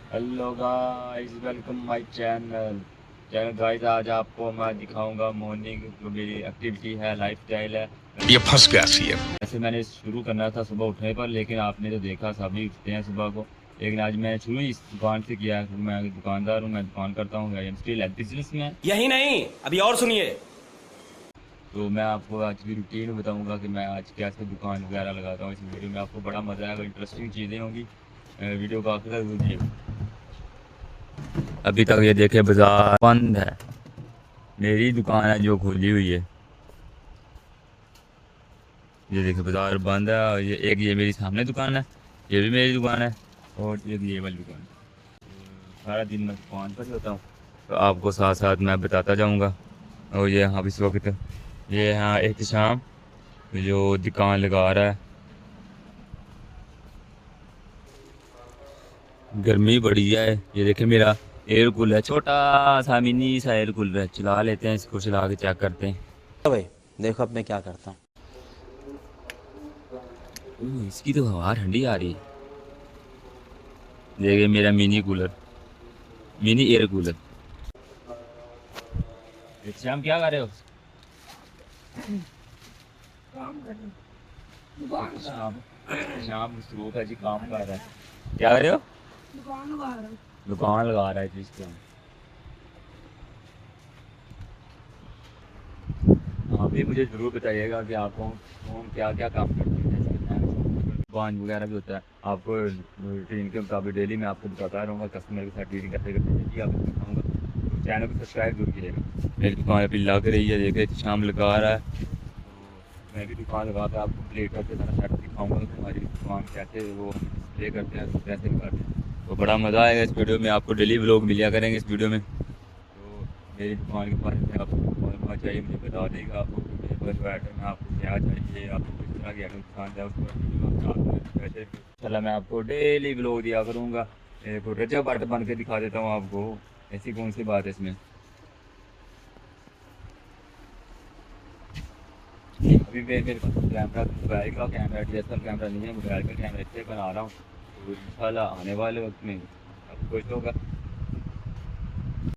Hello guys, welcome my channel guys. आज आपको मैं दिखाऊंगा मॉर्निंग जो मेरी एक्टिविटी है, लाइफस्टाइल है। ये फंस गया सी है। वैसे मैंने शुरू करना था सुबह उठने पर, लेकिन आपने तो देखा सभी उठते हैं सुबह को। लेकिन आज मैं शुरू इस दुकान से किया है। मैं दुकानदार हूँ, मैं दुकान करता हूँ, I am still at business में। यही नहीं, अभी और सुनिए। तो मैं आपको आज की रूटीन बताऊंगा कि मैं आज कैसे दुकान वगैरह लगाता हूँ। इस वीडियो में आपको बड़ा मजा आएगा, इंटरेस्टिंग चीज़ें होंगी। वीडियो को आखिर तक देखिए। अभी तक ये देखे बाजार बंद है, मेरी दुकान है जो खुली हुई है। ये देखिए बाजार बंद है। और ये मेरी सामने दुकान है, ये भी मेरी दुकान है, और ये वाली दुकान है। सारा दिन मैं दुकान पर ही होता हूँ, तो आपको साथ साथ मैं बताता जाऊँगा। और ये यहाँ इस वक्त ये यहाँ एहतशाम जो दुकान लगा रहा है। गर्मी बड़ी है। ये देखिए मेरा एयर कूलर है, छोटा सा मिनी सा एयर कूलर है। चला लेते हैं इसको, चला के चेक करते हैं। भाई देखो अब मैं क्या करता हूँ। इसकी तो हवा ठंडी आ रही है। देखिए मेरा mini cooler, mini air cooler. शाम क्या कर रहे हो? शाम शाम शुरू का जी काम कर रहा है। क्या कर रहे हो? दुकान लगा रहा है जी इसके। आप भी मुझे ज़रूर बताइएगा कि आपको कौन क्या क्या काम करते हैं। दुकान वगैरह भी होता है, आपको रूटीन के मुताबिक डेली मैं आपको बताता रहूँगा कस्टमर के साथ डीलिंग कैसे करनी है। जी आपको दिखाऊँगा, तो चैनल को सब्सक्राइब जरूर कीजिएगा। मेरी दुकान अभी लग रही है, देखिए शाम लगा रहा है। तो मैं भी दुकान लगा कर आपको प्लेट करके सारा सेट दिखाऊँगा कि हमारी दुकान कैसे वो प्ले करते हैं, कैसे करते हैं। तो बड़ा मज़ा आएगा इस वीडियो में, आपको डेली व्लॉग मिलिया करेंगे इस वीडियो में। तो मेरी दुकान के बारे में आपको मालूमात चाहिए मुझे बता देगा। आपको मेरे पास जो आइटम है, आपको क्या चाहिए, आपको किस तरह की आइटम पसंद है, उस पर वैसे चला मैं आपको डेली व्लॉग दिया करूँगा। एक रजा बट बन के दिखा देता हूँ आपको, ऐसी कौन सी बात है इसमें। अभी मेरे पास कैमरा, मोबाइल का कैमरा, DSLR कैमरा नहीं है, मोबाइल का कैमरा इससे बना रहा हूँ। तो इंशाल्लाह आने वाले वक्त में आपको खुश होगा।